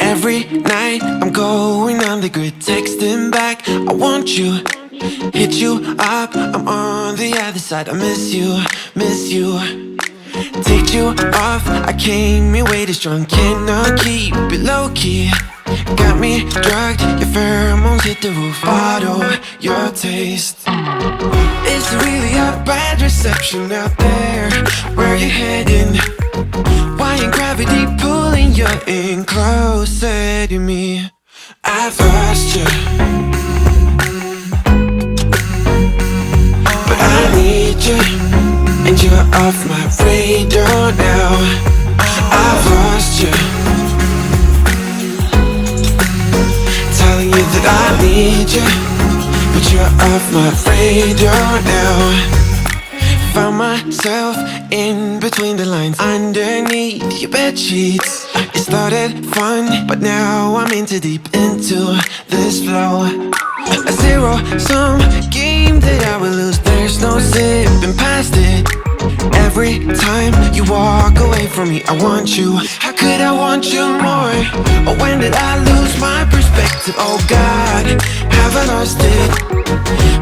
Every night I'm going on the grid, texting back, I want you. Hit you up, I'm on the other side. I miss you, miss you. Take you off, I came in way too strong. Cannot keep it low key. Got me drugged, your pheromones hit the roof. Bottle your taste. It's really a bad reception out there. Where you heading? Why ain't gravity pulling you in closer to me? I've lost you, but I need you, and you're off my radar now. I've lost you, telling you that I need you, but you're off my radar now. Found myself in between the lines, underneath your bedsheets. It started fun, but now I'm in too deep into this flow. A zero-sum game that I will lose. There's no zipping past it. Every time you walk away from me, I want you. How could I want you more? Or when did I lose my perspective? Oh God, have I lost it?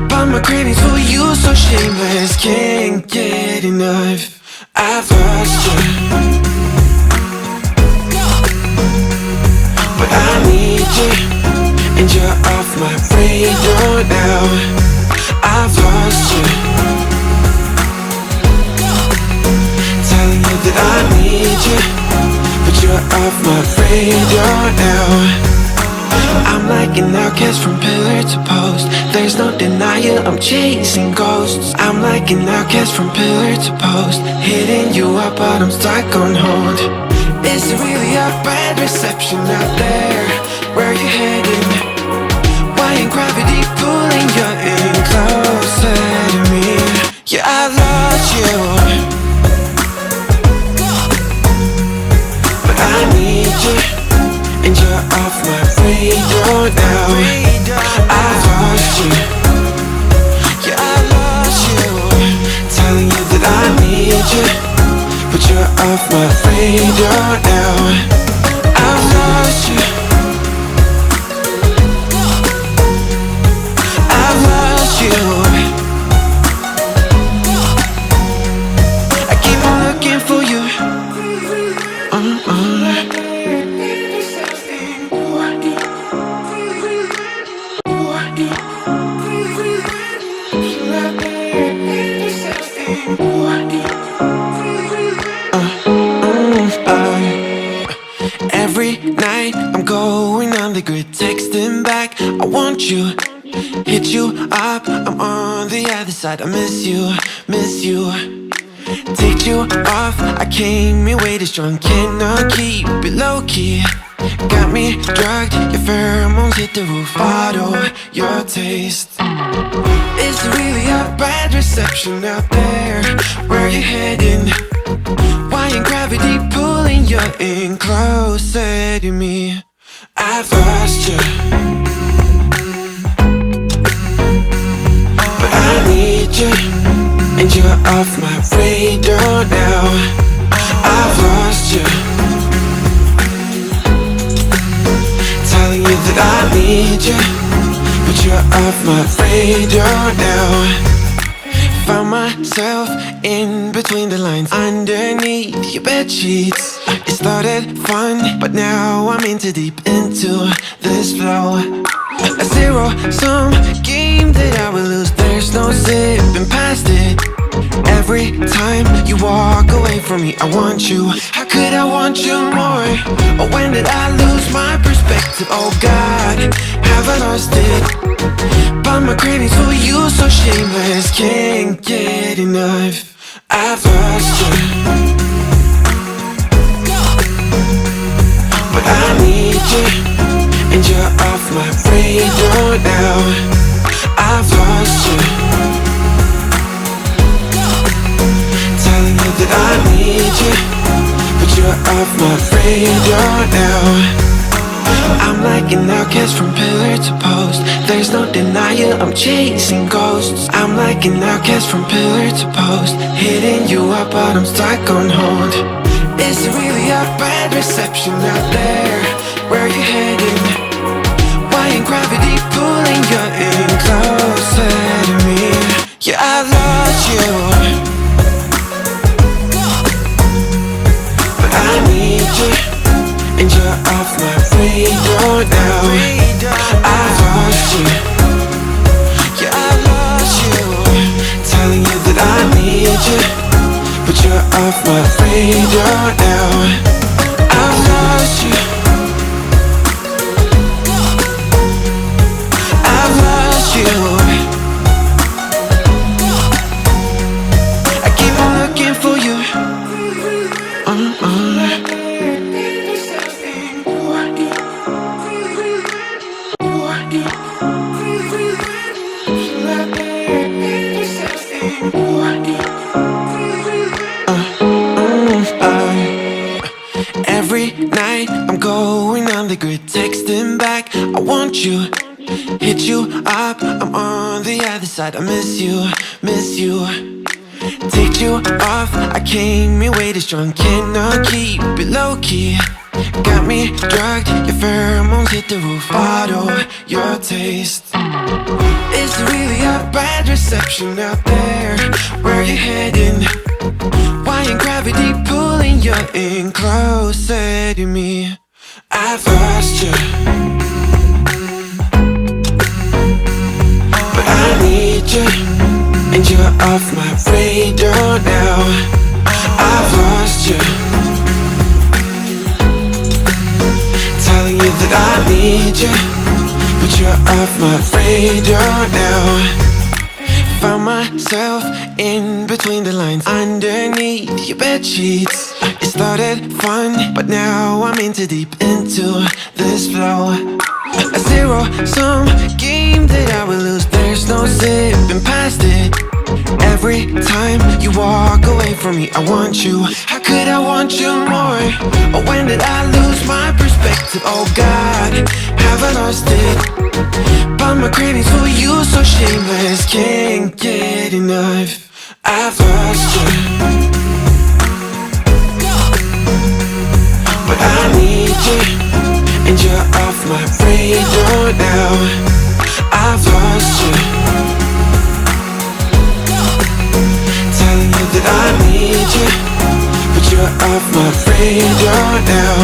But my cravings for you so shameless, can't get enough. I've lost you, but I need you, and you're off my radar now. I've lost you, telling you that I need you, but you're off my radar now. I'm like an outcast from pillar to post. There's no denial, I'm chasing ghosts. I'm like an outcast from pillar to post, hitting you up but I'm stuck on hold. Is it really a bad reception out there? Where you heading? Why ain't gravity pulling you in closer to me? Yeah, I lost you, but I need you, and you're off my radar now. I've lost you, yeah, I lost you, telling you that I need you, but you're off my radar now. I've lost you, I've lost you. I keep on looking for you. Every night I'm going on the grid, texting back, I want you. Hit you up, I'm on the other side. I miss you, miss you. Take you off, I came in way too strong. Cannot keep it low key. Got me drugged, your pheromones hit the roof. Bottle your taste. It's really a bad reception out there. Where you heading? Why ain't gravity pulling you in closer to me? I've lost you, but I need you, and you're off my radar now. I've lost you, telling you that I need you, but you're off my radar now. Found myself in between the lines, underneath your bedsheets. It started fun, but now I'm in too deep into this flow. A zero-sum game that I will lose. There's no zipping past it. Every time you walk away from me, I want you. How could I want you more? Or when did I lose my perspective? Oh God, have I lost it? But my cravings for you so shameless, can't get enough. I've lost you, but I need you, and you're off my radar now. I've lost you, telling you that I need you, but you're off my radar now. I'm like an outcast from pillar to post. There's no denial, I'm chasing ghosts. I'm like an outcast from pillar to post, hitting you up but I'm stuck on hold. Is it really a bad reception out there? Where are you heading? Why ain't gravity pulling you in closer to me? Yeah, I lost you, but I need you, and you're off my radar now. I've lost you, yeah, I lost you, telling you that I need you, but you're off my radar now. I've lost you, I've lost you. I keep on looking for you. Every night I'm going on the grid, texting back, I want you, hit you up, I'm on the other side. I miss you, miss you. Take you off, I came here way too strong, cannot keep it low key. Got me drugged, your pheromones hit the roof, bottle your taste. Is it really a bad reception out there? Where you heading? Why ain't gravity pulling you in closer to me? I've lost you, but I need you, and you're off my radar now. I've lost you, telling you that I need you, but you're off my radar now. Found myself in between the lines, underneath your bed sheets. It started fun, but now I'm in too deep into this flow. A zero-sum game that I will lose, there's no zipping past it. Every time you walk away from me, I want you. How could I want you more? Or when did I lose my perspective? Oh God, have I lost it? But my cravings for you so shameless, can't get enough. I've lost you, but I need you, and you're off my radar now. I've lost you, telling you that I need you, but you're off my radar now.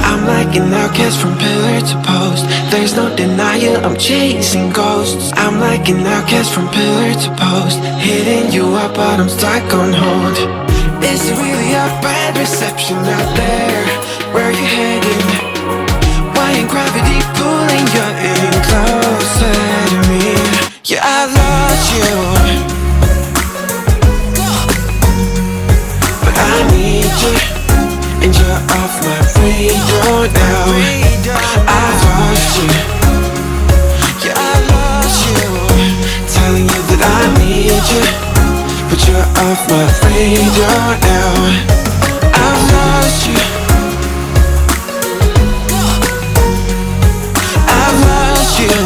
I'm like an outcast from pillar to post, there's no denial, I'm chasing ghosts. I'm like an outcast from pillar to post, hitting you up but I'm stuck on hold. Is it really a bad reception out there? Where are you heading? Why ain't gravity pulling you in closer to me? Yeah, I lost you, but I need you, and you're off my radar now. I've lost you, yeah, I lost you, telling you that I need you, but you're off my radar now. I've lost you, I've lost you.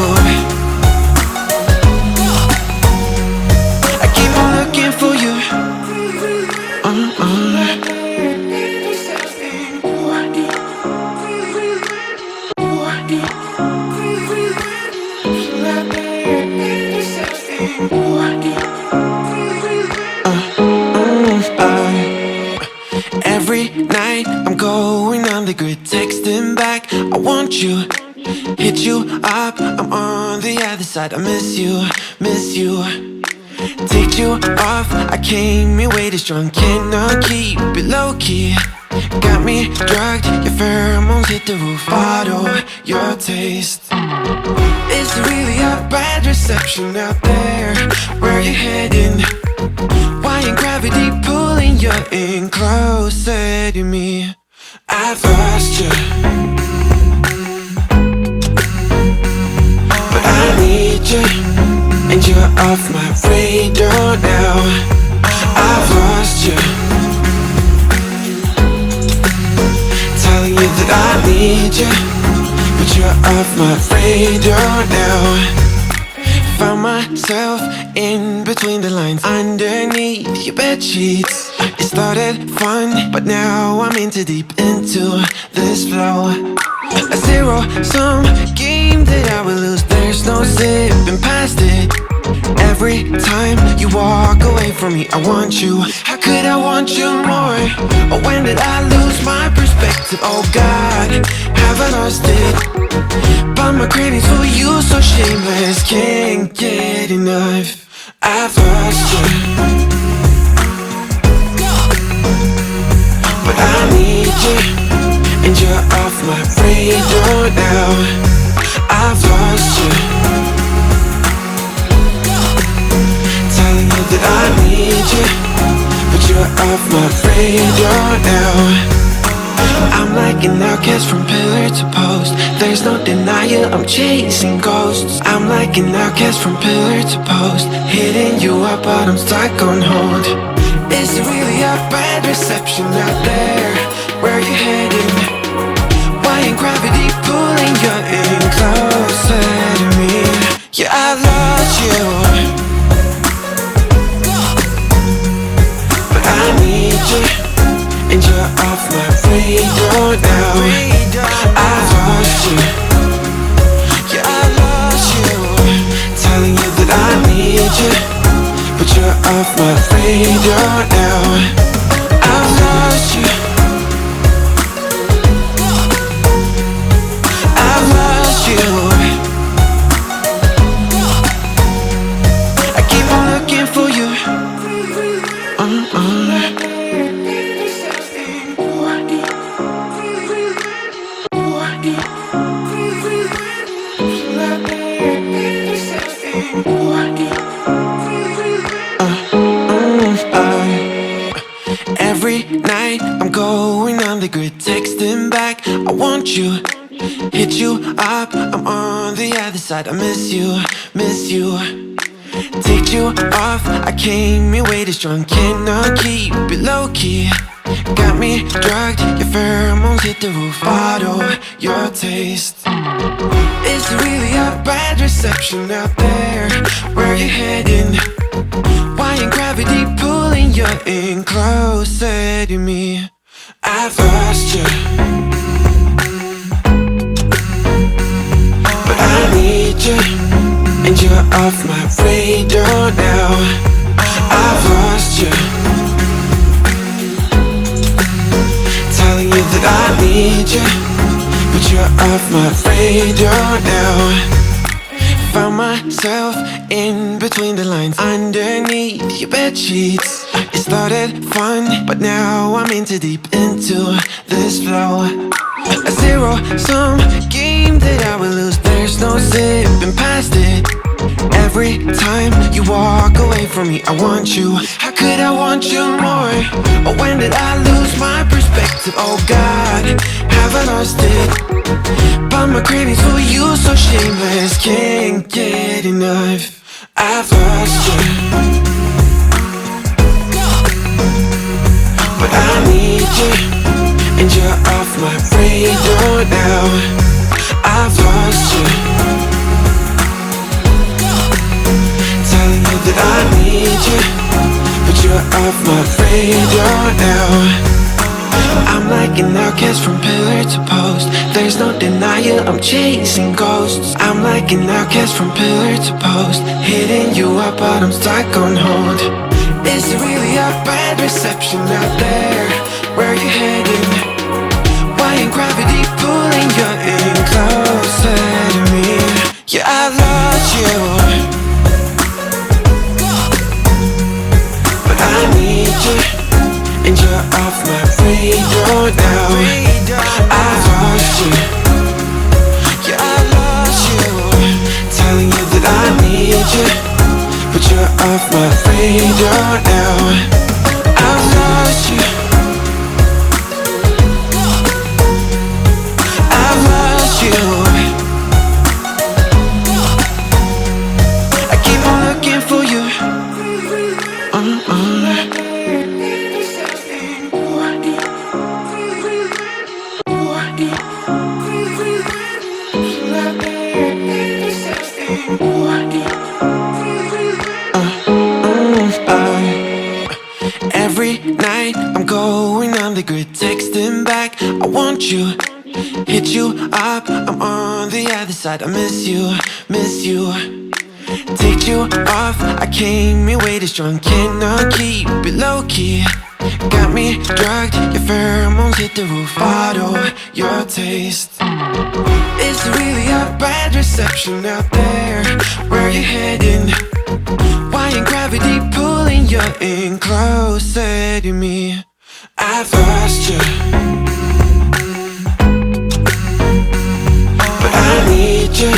I keep on looking for you. Every night I'm going on the grid, texting back, I want you, hit you up, I'm on the other side. I miss you, miss you. Take you off, I came here way too strong, cannot keep it low key. Got me drugged, your pheromones hit the roof, bottle your taste. Is it really a bad reception out there? Where are you heading? Why ain't gravity pulling you in closer to me? I've lost you, but I need you, and you're off my radar now. I've lost you, telling you that I need you, but you're off my radar now. Found myself in between the lines, underneath your bed sheets. It started fun, but now I'm in too deep into this flow. A zero-sum game that I will lose. There's no zipping past it. Every time you walk away from me, I want you. How could I want you more? Or when did I lose my perspective? Oh God, have I lost it? But my cravings for you so shameless, can't get enough. I've lost you, but I need you, and you're off my radar now. I've lost you, telling you that I need you, but you're off my radar now. I'm like an outcast from pillar to post. There's no denial, I'm chasing ghosts. I'm like an outcast from pillar to post, hitting you up but I'm stuck on hold. Is it really a bad reception out there? Where you heading? Why ain't gravity pulling you in closer to me? Yeah, I lost you, but I need you, and you're off my radar now. I've lost you, yeah, I lost you, telling you that I need you, but you're off my radar now. I've lost you, I've lost you. I keep on looking for you. Every night I'm going on the grid, texting back, I want you. Hit you up, I'm on the other side. I miss you, miss you. Take you off, I came in way too strong. Cannot keep it low-key. Got me drugged, your pheromones hit the roof. Bottle your taste. Is it really a bad reception out there? Where you heading? Why ain't gravity pulling you in closer to me? I've lost you, but I need you, and you're off my radar now. I've lost you, telling you that I need you, but you're off my radar now. Found myself in between the lines, underneath your bed sheets. It started fun, but now I'm in too deep into this flow. A zero-sum game that I will lose. There's no zipping past it. Every time you walk away from me, I want you. How could I want you more? Or when did I lose my perspective? Oh God, have I lost it? But my cravings for you so shameless, can't get enough. I've lost you, but I need you, and you're off my radar now. I've lost you, telling you that I need you, but you're off my radar now. I'm like an outcast from pillar to post. There's no denial, I'm chasing ghosts. I'm like an outcast from pillar to post, hitting you up but I'm stuck on hold. Is it really a bad reception out there? Where you heading? Why ain't gravity pulling you in closer to me? Yeah, I lost you, but I need you, and you're off my radar now. I've lost you, yeah, I lost you, telling you that I need you, but you're off my radar now. I've lost you, I've lost you. I keep on looking for you. the grid, texting back, I want you. Hit you up, I'm on the other side. I miss you, miss you. Take you off, I came in way too strong. Cannot keep it low-key. Got me drugged, your pheromones hit the roof. Bottle your taste. It's really a bad reception out there. Where you heading? Why ain't gravity pulling you in closer to me? I've lost you, but I need you,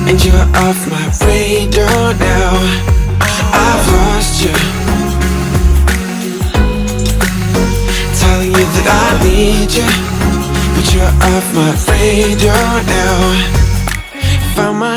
and you're off my radar now. I've lost you, telling you that I need you, but you're off my radar now. Found my